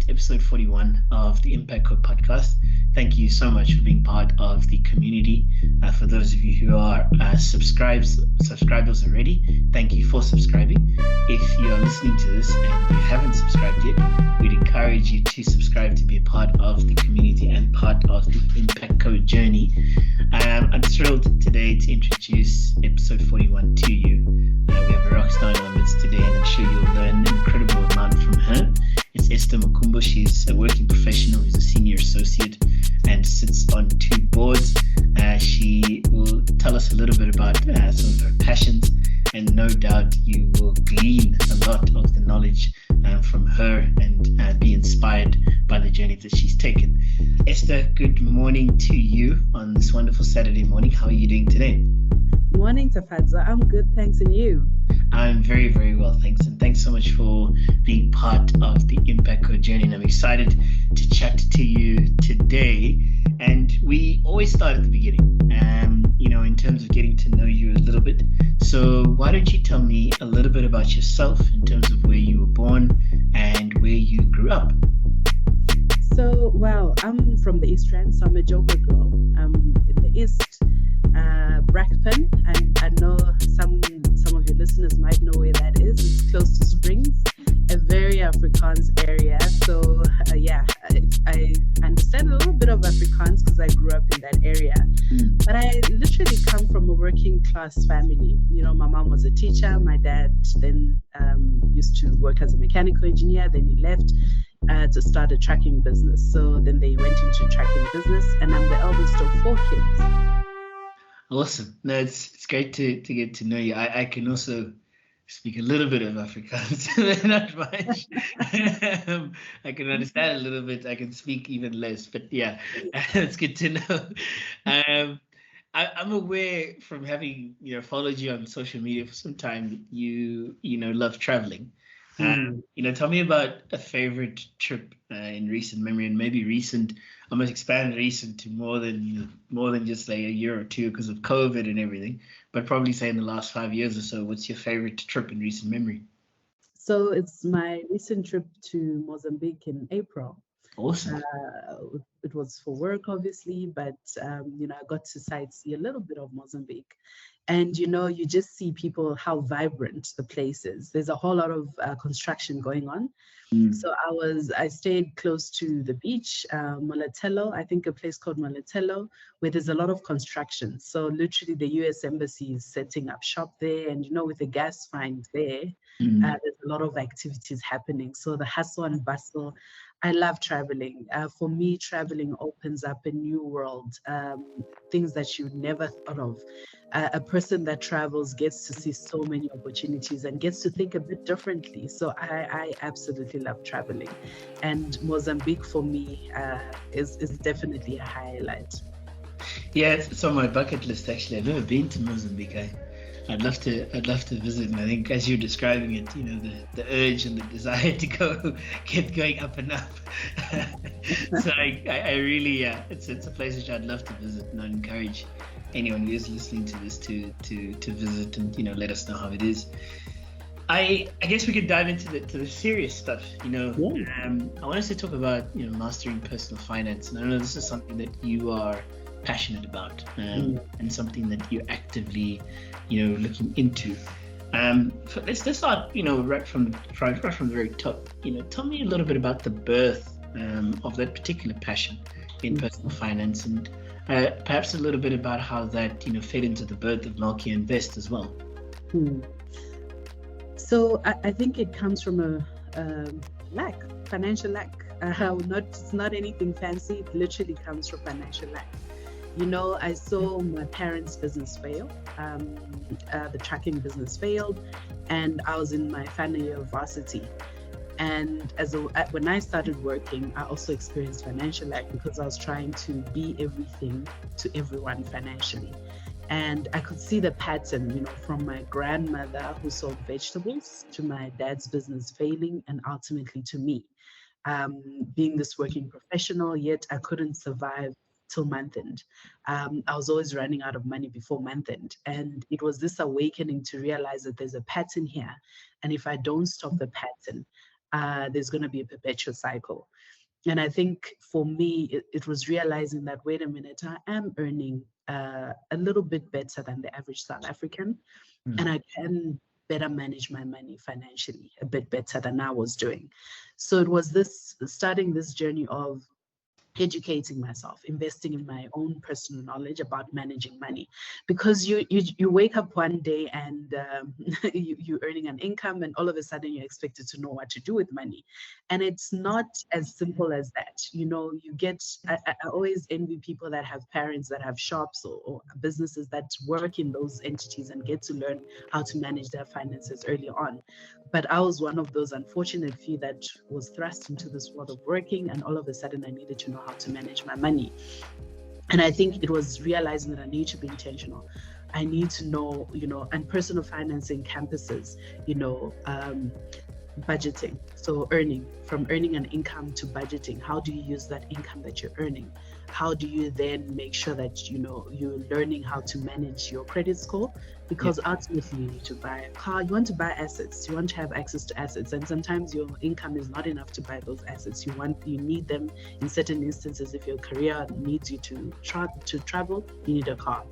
episode 41 of the Impact Code podcast. Thank you so much for being part of the community. For those of you who are subscribers already, thank you for subscribing. If you are listening to this and you haven't subscribed yet, we'd encourage you to subscribe to be a part of the community and part of the Impact Code journey. I'm thrilled today to introduce episode 41 to you. We have a rockstar in our midst today, and I'm sure you'll learn an incredible amount from her. It's Esther Mukumbo. She's a working professional who's a senior associate and sits on 2 boards. She will tell us a little bit about some of her passions, and no doubt you will glean a lot of the knowledge from her and be inspired by the journey that she's taken. Esther, good morning to you on this wonderful Saturday morning. How are you doing today? Morning, Tafadza. I'm good, thanks, and you? I'm very, very well, thanks. And thanks so much for being part of the Impact Code journey. And I'm excited to chat to you today. And we always start at the beginning, in terms of getting to know you a little bit. So why don't you tell me a little bit about yourself in terms of where you were born and where you grew up? So, well, I'm from the East Rand, so I'm a Joburg girl. I'm in the East, Brackpen, and I know some of your listeners might know where that is. It's close to Springs, a very Afrikaans area. So, I understand a little bit of Afrikaans because I grew up in that area. But I literally come from a working class family. My mom was a teacher. My dad then used to work as a mechanical engineer. Then he left to start a trucking business. So then they went into trucking business, and I'm the eldest of 4 kids. Awesome. No, it's great to get to know you. I can also speak a little bit of Afrikaans, not much. I can understand a little bit. I can speak even less, but yeah, it's good to know. I'm aware from having followed you on social media for some time that you love traveling. Tell me about a favorite trip in recent memory, and maybe recent. I must expand recent to more than just like a year or two because of COVID and everything. But probably say in the last 5 years or so. What's your favorite trip in recent memory? So it's my recent trip to Mozambique in April. Awesome. It was for work, obviously, but I got to sightsee a little bit of Mozambique. And, you just see how vibrant the place is. There's a whole lot of construction going on. So I stayed close to the beach, Molatello, I think a place called Molatello, where there's a lot of construction. So literally the US Embassy is setting up shop there. And, with the gas find there, there's a lot of activities happening. So the hustle and bustle. I love traveling. For me, traveling opens up a new world, things that you never thought of. A person that travels gets to see so many opportunities and gets to think a bit differently. So I absolutely love traveling. And Mozambique for me is definitely a highlight. Yeah, it's on my bucket list actually. I've never been to Mozambique. I'd love to visit, and I think as you're describing it, the urge and the desire to go kept going up and up. So I really, it's a place which I'd love to visit, and I'd encourage anyone who is listening to this to visit and let us know how it is. I guess we could dive into the serious stuff. I want us to talk about mastering personal finance, and I know this is something that you are passionate about, and something that you're actively looking into. Let's start right from the very top. Tell me a little bit about the birth of that particular passion in personal finance, and perhaps a little bit about how that fed into the birth of Malkia Invest as well. So I think it comes from a financial lack. It's not anything fancy. It literally comes from financial lack. I saw my parents' business fail. The trucking business failed, and I was in my final year of varsity. And when I started working, I also experienced financial lack because I was trying to be everything to everyone financially. And I could see the pattern, from my grandmother who sold vegetables to my dad's business failing, and ultimately to me. Being this working professional, yet I couldn't survive till month end. I was always running out of money before month end. And it was this awakening to realize that there's a pattern here. And if I don't stop the pattern, there's going to be a perpetual cycle. And I think for me, it was realizing that, wait a minute, I am earning a little bit better than the average South African, and I can better manage my money financially a bit better than I was doing. So it was this starting this journey of educating myself, investing in my own personal knowledge about managing money, because you wake up one day and you're earning an income, and all of a sudden you're expected to know what to do with money, and it's not as simple as that. You get I always envy people that have parents that have shops or businesses that work in those entities and get to learn how to manage their finances early on. But I was one of those unfortunate few that was thrust into this world of working, and all of a sudden I needed to know how to manage my money. And I think it was realizing that I need to be intentional. I need to know, and personal financing campuses, budgeting. So from earning an income to budgeting. How do you use that income that you're earning? How do you then make sure that you're learning how to manage your credit score? Because ultimately you need to buy a car, you want to buy assets, you want to have access to assets, and sometimes your income is not enough to buy those assets. You need them in certain instances. If your career needs you to travel, you need a car.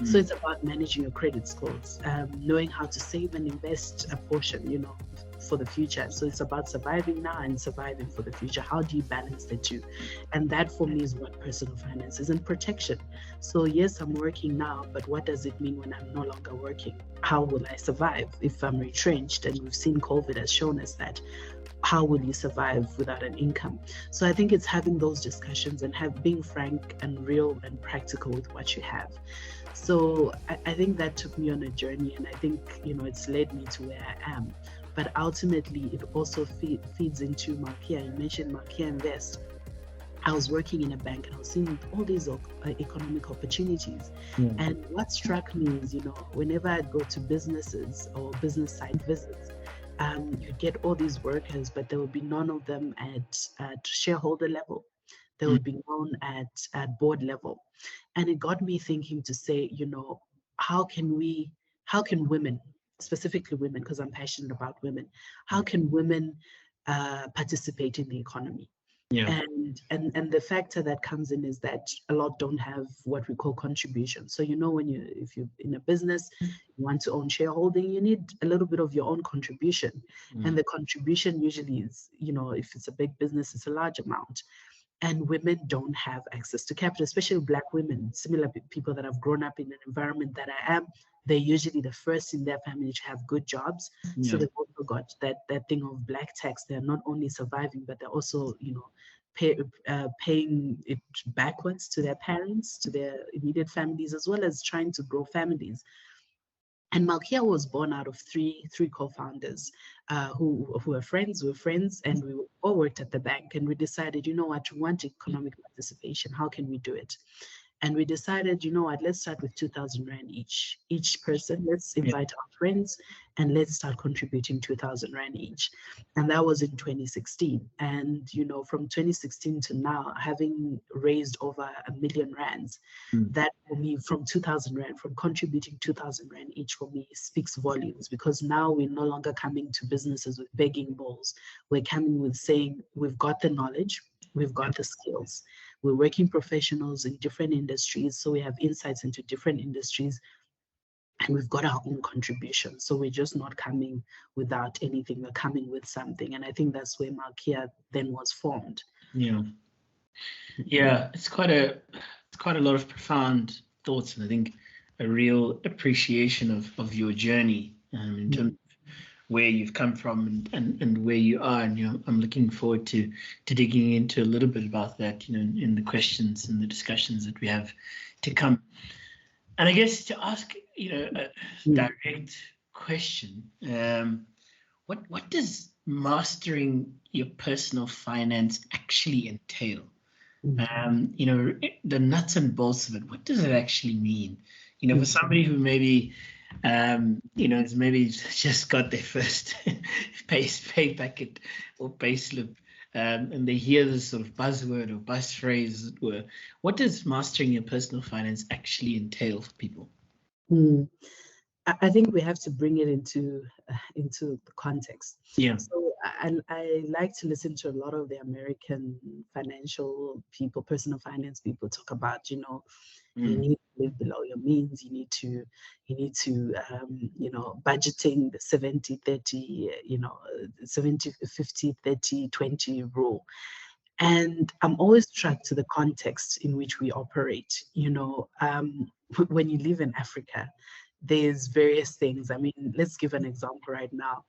So it's about managing your credit scores, knowing how to save and invest a portion, for the future. So it's about surviving now and surviving for the future. How do you balance the two? And that for me is what personal finance is, and protection. So yes, I'm working now, but what does it mean when I'm no longer working? How will I survive if I'm retrenched? And we've seen COVID has shown us that. How will you survive without an income? So I think it's having those discussions and being frank and real and practical with what you have. So I think that took me on a journey, and I think it's led me to where I am. But ultimately, it also feeds into Malkia. You mentioned Malkia Invest. I was working in a bank and I was seeing all these economic opportunities. And what struck me is, whenever I'd go to businesses or business site visits, you get all these workers, but there would be none of them at shareholder level. There would be none at board level. And it got me thinking to say, how can women, specifically women, because I'm passionate about women, how can women participate in the economy? Yeah. And the factor that comes in is that a lot don't have what we call contribution. So if you're in a business, you want to own shareholding, you need a little bit of your own contribution. And the contribution usually is, if it's a big business, it's a large amount. And women don't have access to capital, especially Black women, similar people that have grown up in an environment that I am. They're usually the first in their family to have good jobs. So they've also got that thing of Black tax. They're not only surviving, but they're also, paying it backwards to their parents, to their immediate families, as well as trying to grow families. And Malkia was born out of three co-founders who were friends, and we all worked at the bank. And we decided, we want economic participation. How can we do it? And we decided, let's start with 2,000 Rand each person. Let's invite our friends and let's start contributing 2,000 Rand each. And that was in 2016. And, from 2016 to now, having raised over 1 million Rands, that for me, from 2,000 Rand, from contributing 2,000 Rand each, for me speaks volumes, because now we're no longer coming to businesses with begging bowls. We're coming with saying, we've got the knowledge, we've got the skills. We're working professionals in different industries, so we have insights into different industries, and we've got our own contribution. So we're just not coming without anything, we're coming with something. And I think that's where Malkia then was formed. Yeah, it's quite a lot of profound thoughts, and I think a real appreciation of your journey in terms of where you've come from and where you are. And I'm looking forward to digging into a little bit about that, in the questions and the discussions that we have to come. And I guess to ask, a direct question, what does mastering your personal finance actually entail? The nuts and bolts of it. What does it actually mean? For somebody who maybe has maybe just got their first pay packet or pay slip, and they hear this sort of buzzword or buzz phrase, as it were. What does mastering your personal finance actually entail for people? I think we have to bring it into the context. Yeah. So I like to listen to a lot of the American financial people, personal finance people talk about, you need to live below your means. You need to, budgeting the 70-30, 70, 50, 30, 20 rule. And I'm always struck to the context in which we operate. When you live in Africa, there's various things. I mean, let's give an example right now.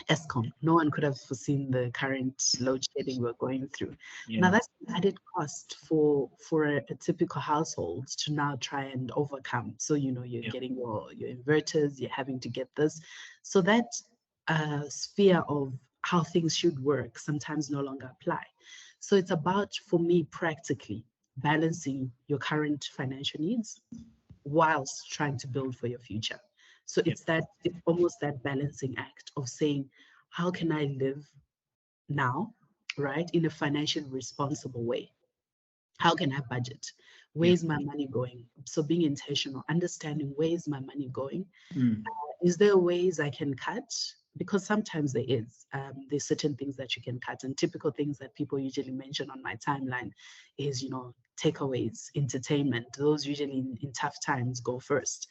ESCOM. No one could have foreseen the current load shedding we're going through. Yeah. Now that's an added cost for a typical household to now try and overcome. So you're getting your inverters, you're having to get this. So that sphere of how things should work sometimes no longer apply. So it's about, for me, practically balancing your current financial needs whilst trying to build for your future. So it's almost that balancing act of saying, how can I live now, right, in a financially responsible way? How can I budget? Where's my money going? So being intentional, understanding where's my money going. Is there ways I can cut? Because sometimes there is. There's certain things that you can cut, and typical things that people usually mention on my timeline is, takeaways, entertainment. Those usually in tough times go first.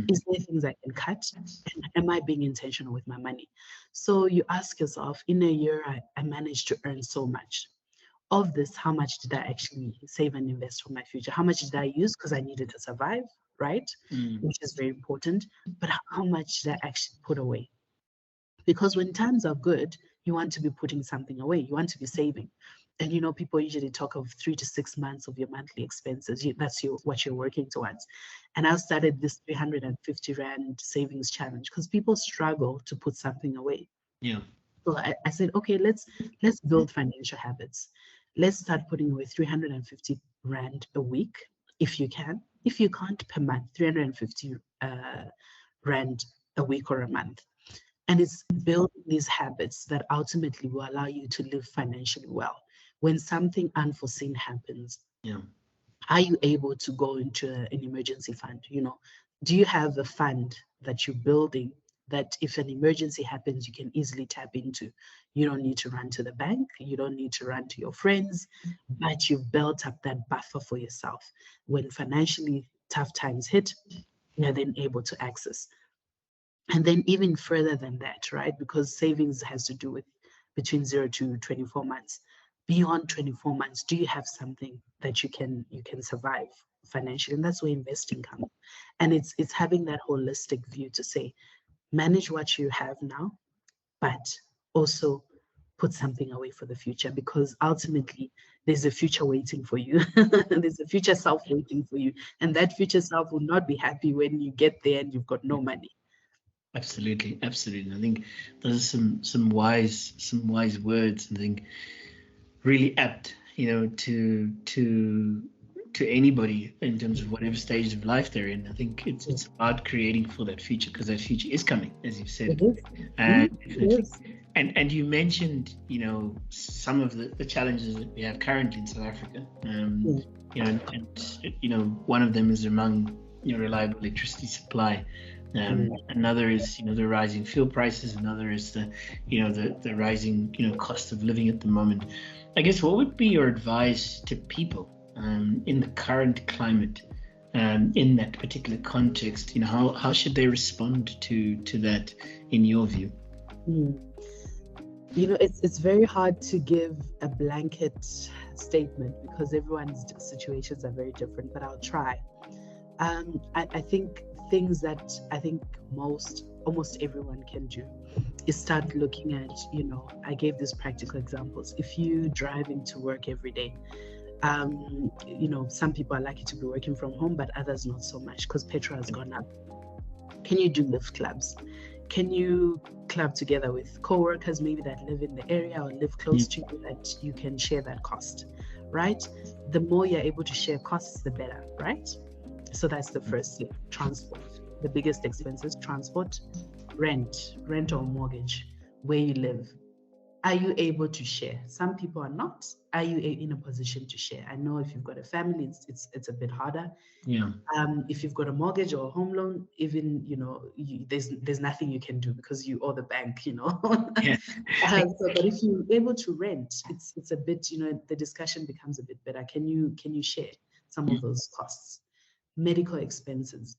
Is there things I can cut? And am I being intentional with my money? So you ask yourself, in a year, I managed to earn so much. Of this, how much did I actually save and invest for my future? How much did I use because I needed to survive, right? Which is very important. But how much did I actually put away? Because when times are good, you want to be putting something away. You want to be saving. And people usually talk of 3 to 6 months of your monthly expenses. That's what you're working towards. And I started this 350 Rand savings challenge because people struggle to put something away. Yeah. So I said, okay, let's build financial habits. Let's start putting away 350 Rand a week, if you can. If you can't, per month, 350 Rand a week or a month. And it's building these habits that ultimately will allow you to live financially well. When something unforeseen happens, are you able to go into an emergency fund? Do you have a fund that you're building that if an emergency happens, you can easily tap into? You don't need to run to the bank. You don't need to run to your friends, but you've built up that buffer for yourself. When financially tough times hit, you're then able to access. And then even further than that, right? Because savings has to do with between 0 to 24 months. Beyond 24 months, do you have something that you can survive financially? And that's where investing comes. And it's having that holistic view to say, manage what you have now, but also put something away for the future, because ultimately there's a future waiting for you. There's a future self waiting for you. And that future self will not be happy when you get there and you've got no money. Absolutely. I think those are some wise words. I think really apt, to anybody in terms of whatever stage of life they're in. I think it's about creating for that future, because that future is coming, as you said. And you mentioned, some of the challenges that we have currently in South Africa. One of them is among reliable electricity supply. Another is the rising fuel prices. Another is the rising cost of living at the moment. I guess, what would be your advice to people in the current climate, in that particular context? How should they respond to that, in your view? It's very hard to give a blanket statement because everyone's situations are very different, but I'll try. I think things that I think almost everyone can do is start looking at, I gave these practical examples. If you drive into work every day, some people are lucky to be working from home, but others not so much because petrol has gone up. Can you do lift clubs? Can you club together with co-workers maybe that live in the area or live close to you, that you can share that cost, right? The more you're able to share costs, the better, right? So that's the first thing. Transport. The biggest expenses: transport, rent or mortgage, where you live. Are you able to share? Some people are not. Are you in a position to share? I know if you've got a family, it's a bit harder. Yeah. If you've got a mortgage or a home loan, even there's nothing you can do because you owe the bank. Yeah. But if you're able to rent, it's a bit, the discussion becomes a bit better. Can you share some of those costs? Medical expenses.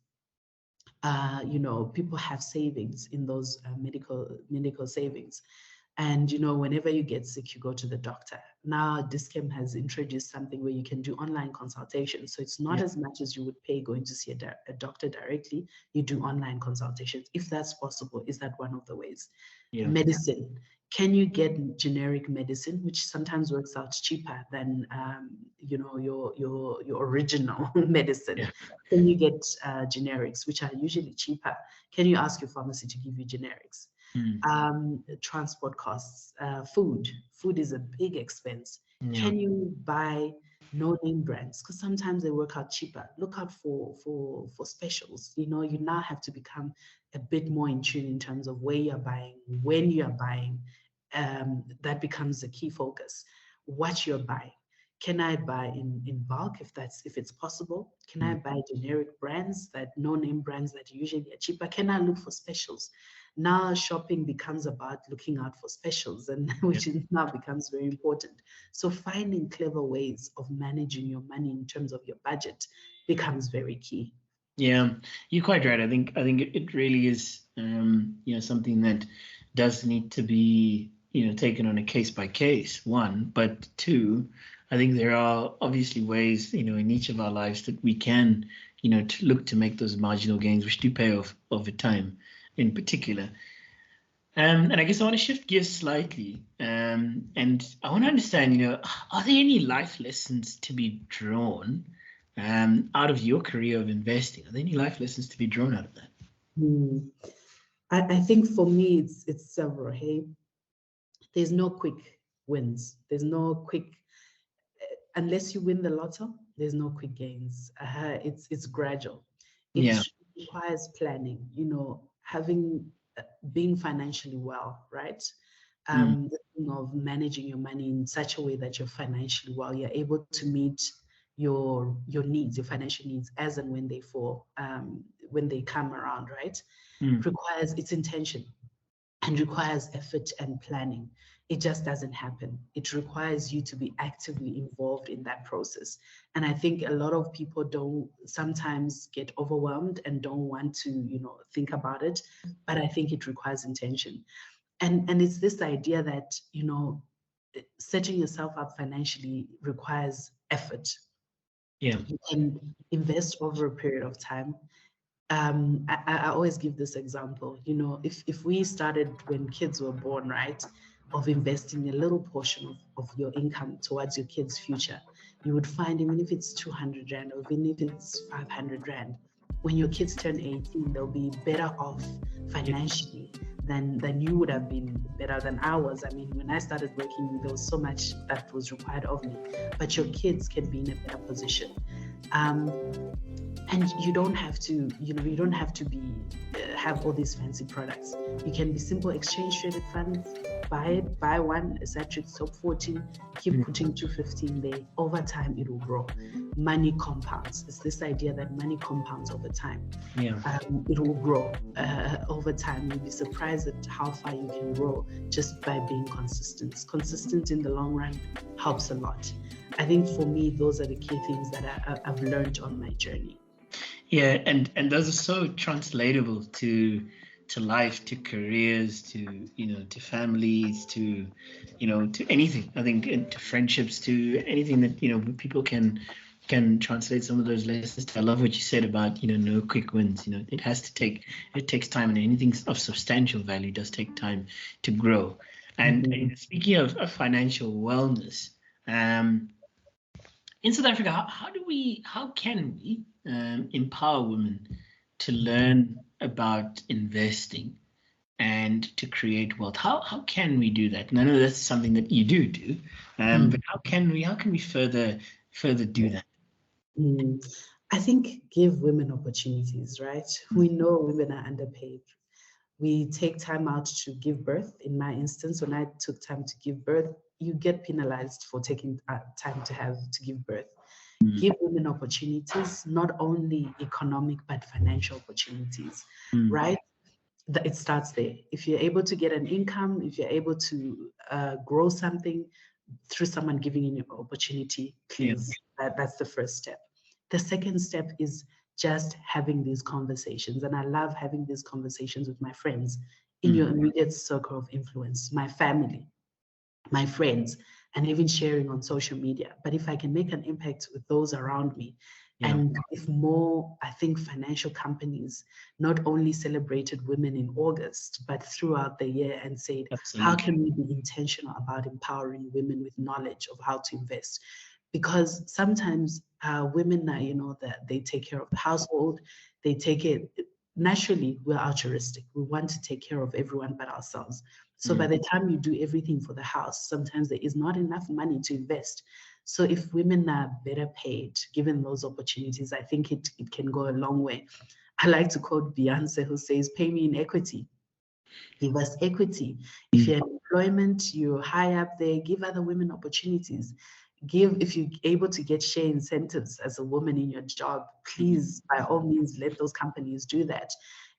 People have savings in those medical savings. And whenever you get sick, you go to the doctor. Now, Discam has introduced something where you can do online consultations. So it's not Yeah. as much as you would pay going to see a doctor directly. You do online consultations, if that's possible. Is that one of the ways? Yeah. Medicine. Can you get generic medicine, which sometimes works out cheaper than your original medicine? Yeah. Can you get generics, which are usually cheaper? Can you ask your pharmacy to give you generics? Transport costs, food. Food is a big expense. Yeah. Can you buy no-name brands? Because sometimes they work out cheaper. Look out for specials. You now have to become a bit more in tune in terms of where you're buying, when you're buying. That becomes a key focus. What you're buying. Can I buy in bulk if it's possible? Can I buy generic brands, that no-name brands that usually are cheaper? Can I look for specials? Now shopping becomes about looking out for specials, and which now becomes very important. So finding clever ways of managing your money in terms of your budget becomes very key. Yeah, you're quite right. I think it really is something that does need to be taken on a case by case, one, but two, I think there are obviously ways in each of our lives that we can to look to make those marginal gains, which do pay off over time in particular. And I guess I want to shift gears slightly, and I want to understand, are there any life lessons to be drawn out of your career of investing? Are there any life lessons to be drawn out of that? I think for me, it's several. Hey, there's no quick wins. There's no quick, unless you win the lotto, there's no quick gains. It's gradual. It requires planning, having being financially well, right? The thing of managing your money in such a way that you're financially well, you're able to meet your needs, your financial needs, as and when they fall, when they come around, right? Requires its intention and requires effort and planning. It just doesn't happen. It requires you to be actively involved in that process. And I think a lot of people don't sometimes get overwhelmed and don't want to, think about it. But I think it requires intention. And it's this idea that, setting yourself up financially requires effort. Yeah. You can invest over a period of time. I always give this example, if we started when kids were born, right, of investing a little portion of your income towards your kids' future, you would find, even if it's 200 Rand or even if it's 500 Rand, when your kids turn 18, they'll be better off financially than you would have been, better than I was. I mean, when I started working, there was so much that was required of me, but your kids can be in a better position. And you don't have to, have all these fancy products. You can be simple exchange traded funds. Buy one, a Satrix top 14, keep putting 215 there. Over time, it will grow. Money compounds. It's this idea that money compounds over time. Yeah. It will grow over time. You'll be surprised at how far you can grow just by being consistent. Consistent in the long run helps a lot. I think for me, those are the key things that I've learned on my journey. Yeah, and those are so translatable to life, to careers, to to families, to to anything. I think to friendships, to anything that people can translate some of those lessons to. I love what you said about no quick wins. It takes time, and anything of substantial value does take time to grow. And speaking of financial wellness, in South Africa, how can we empower women to learn about investing and to create wealth? How can we do that? And I know that's something that you do, but how can we further do that? I think give women opportunities, right? We know women are underpaid. We take time out to give birth. In my instance, when I took time to give birth, you get penalized for taking time to give birth. Mm. Give women opportunities, not only economic but financial opportunities, Mm. right? It starts there. If you're able to get an income, if you're able to grow something through someone giving you an opportunity, Yeah. please, that's the first step. The second step is just having these conversations. And I love having these conversations with my friends in Mm. your immediate circle of influence, my family, my friends, and even sharing on social media. But if I can make an impact with those around me, Yeah. and if more, I think financial companies not only celebrated women in August, but throughout the year and said, how Absolutely. can we be intentional about empowering women with knowledge of how to invest? Because sometimes women are, that they take care of the household, they take it naturally. We're altruistic. We want to take care of everyone but ourselves. So by Mm. the time you do everything for the house, sometimes there is not enough money to invest. So if women are better paid, given those opportunities, I think it can go a long way. I like to quote Beyonce, who says, pay me in equity. Give us equity. If Mm. you're in employment, you're high up there, give other women opportunities. If you're able to get share incentives as a woman in your job, please, by all means, let those companies do that.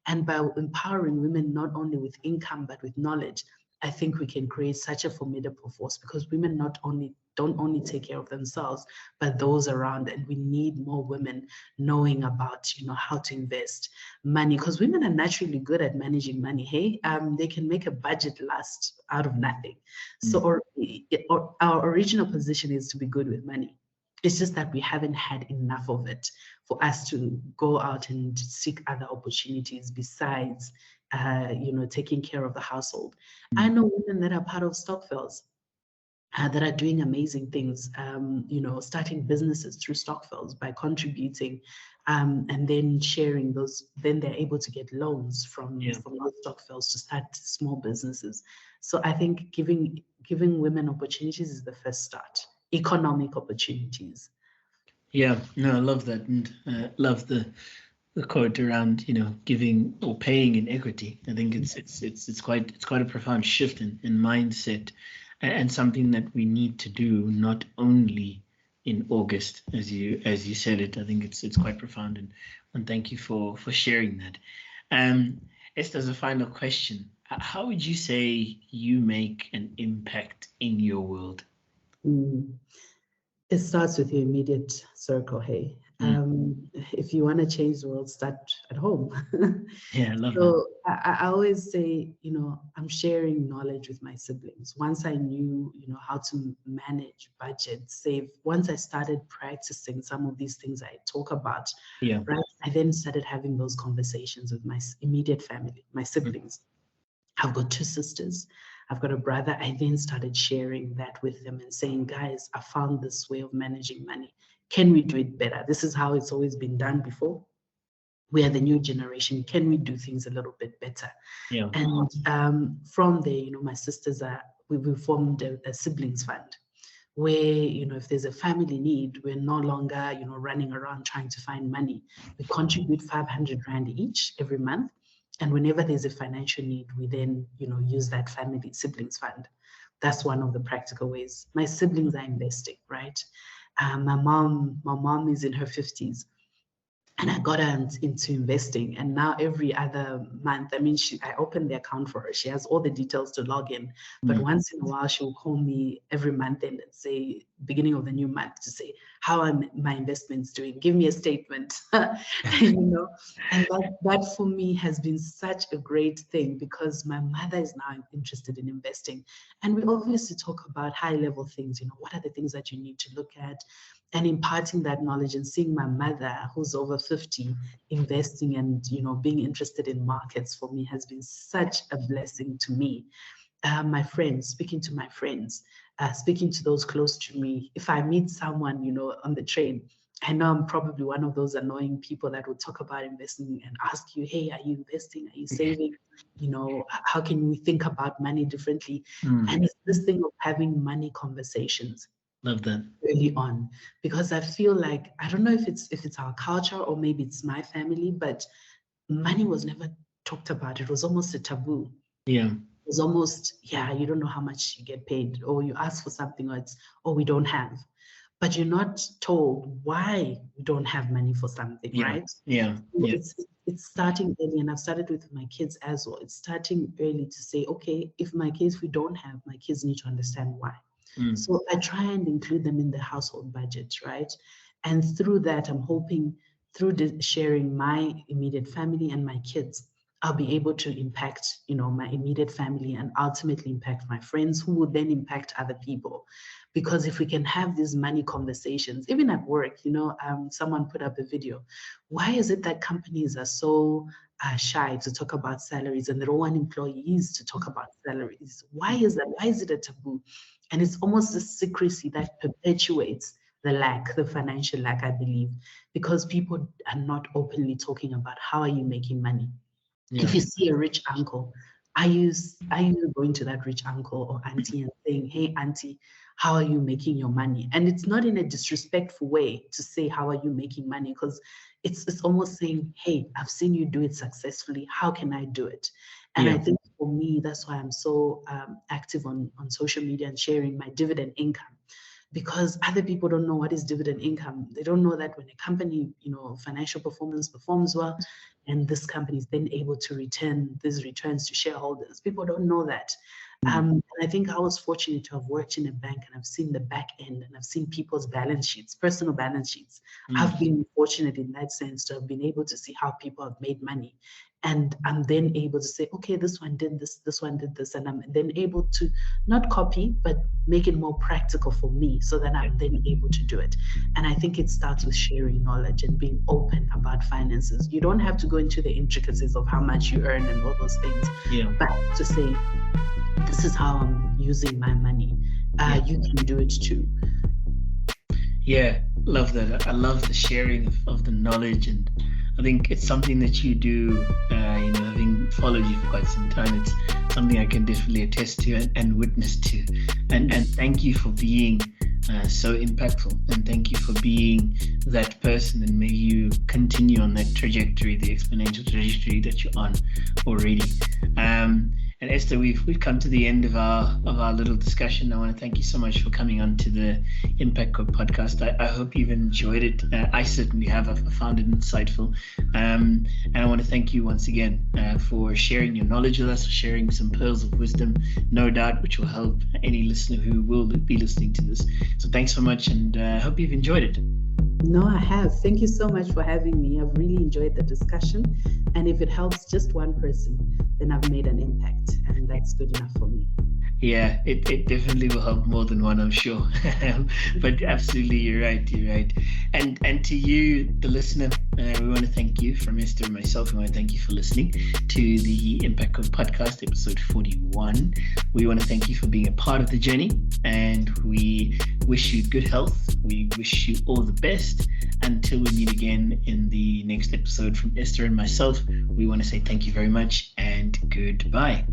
And by empowering women not only with income but with knowledge, I think we can create such a formidable force, because women not only don't only take care of themselves but those around, and we need more women knowing about how to invest money, because women are naturally good at managing money. Hey, they can make a budget last out of nothing. So Mm. or our original position is to be good with money. It's just that we haven't had enough of it for us to go out and seek other opportunities besides taking care of the household. I Mm. know women that are part of Stockfells that are doing amazing things, starting businesses through Stockfells by contributing, and then sharing those. Then they're able to get loans Yeah. from those Stockfells to start small businesses. So I think giving women opportunities is the first start. Economic opportunities. Yeah. No, I love that, and love the quote around giving or paying in equity. I think it's quite a profound shift in mindset, and something that we need to do not only in August, as you said it. I think it's quite profound, and thank you for sharing that. Esther, as a final question, how would you say you make an impact in your world? Mm. It starts with your immediate circle. Hey, Mm. if you want to change the world, start at home. Yeah, I love that. So I always say, I'm sharing knowledge with my siblings. Once I knew, how to manage, budget, save, once I started practicing some of these things I talk about, Yeah. right, I then started having those conversations with my immediate family, my Mm. siblings. I've got two sisters. I've got a brother. I then started sharing that with them and saying, guys, I found this way of managing money. Can we do it better? This is how it's always been done before. We are the new generation. Can we do things a little bit better? Yeah. And from there, my sisters we formed a siblings fund where, if there's a family need, we're no longer, running around trying to find money. We contribute 500 Rand each every month. And whenever there's a financial need, we then, use that family siblings fund. That's one of the practical ways. My siblings are investing, right? My mom is in her 50s, and I got her into investing. And now every other month, I mean, I opened the account for her. She has all the details to log in. But Mm. once in a while, she will call me every month and say, beginning of the new month, to say, how are my investments doing? Give me a statement. And that for me has been such a great thing, because my mother is now interested in investing. And we obviously talk about high level things, what are the things that you need to look at, and imparting that knowledge, and seeing my mother, who's over 50, investing and being interested in markets, for me has been such a blessing to me. My friends, speaking to my friends, speaking to those close to me. If I meet someone, on the train, I know I'm probably one of those annoying people that will talk about investing and ask you, hey, are you investing? Are you saving? How can we think about money differently? Mm. And it's this thing of having money conversations Love that. early on, because I feel like, I don't know if it's our culture or maybe it's my family, but money was never talked about. It was almost a taboo. Yeah. It was almost, yeah, you don't know how much you get paid, or you ask for something, or it's, oh, we don't have. But you're not told why we don't have money for something, Yeah. right? Yeah. So Yeah. it's starting early, and I've started with my kids as well. It's starting early to say, okay, if my kids we don't have, my kids need to understand why. Mm. So I try and include them in the household budget, right? And through that, I'm hoping through sharing my immediate family and my kids, I'll be able to impact, my immediate family and ultimately impact my friends, who will then impact other people. Because if we can have these money conversations, even at work, someone put up a video. Why is it that companies are so shy to talk about salaries, and they don't want employees to talk about salaries? Why is that? Why is it a taboo? And it's almost the secrecy that perpetuates the financial lack, I believe, because people are not openly talking about how are you making money. Yeah. If you see a rich uncle, are you going to that rich uncle or auntie and saying, hey, auntie, how are you making your money? And it's not in a disrespectful way to say, how are you making money? Because it's almost saying, hey, I've seen you do it successfully. How can I do it? And Yeah. I think for me, that's why I'm so active on social media and sharing my dividend income, because other people don't know what is dividend income. They don't know that when a company, financial performance performs well, and this company is then able to return these returns to shareholders. People don't know that. And I think I was fortunate to have worked in a bank, and I've seen the back end, and I've seen people's balance sheets, personal balance sheets. I've been fortunate in that sense to have been able to see how people have made money. And I'm then able to say, okay, this one did this one did this. And I'm then able to not copy, but make it more practical for me, so that I'm then able to do it. And I think it starts with sharing knowledge and being open about finances. You don't have to go into the intricacies of how much you earn and all those things, Yeah. but to say, this is how I'm using my money. You can do it too. Yeah, love that. I love the sharing of the knowledge, and I think it's something that you do. Having followed you for quite some time, it's something I can definitely attest to and witness to. And thank you for being so impactful, and thank you for being that person. And may you continue on that trajectory, the exponential trajectory that you're on already. And Esther, we've come to the end of our little discussion. I want to thank you so much for coming on to the Impact Code podcast. I hope you've enjoyed it. I certainly have. I found it insightful. And I want to thank you once again for sharing your knowledge with us, sharing some pearls of wisdom, no doubt, which will help any listener who will be listening to this. So thanks so much, and I hope you've enjoyed it. No, I have. Thank you so much for having me. I've really enjoyed the discussion. And if it helps just one person, then I've made an impact. And that's good enough for me. Yeah, it definitely will help more than one, I'm sure. But absolutely, you're right. And to you, the listener, we want to thank you. From Esther and myself, we want to thank you for listening to the Impact Code podcast, episode 41. We want to thank you for being a part of the journey, and we wish you good health. We wish you all the best. Until we meet again in the next episode, from Esther and myself, we want to say thank you very much and goodbye.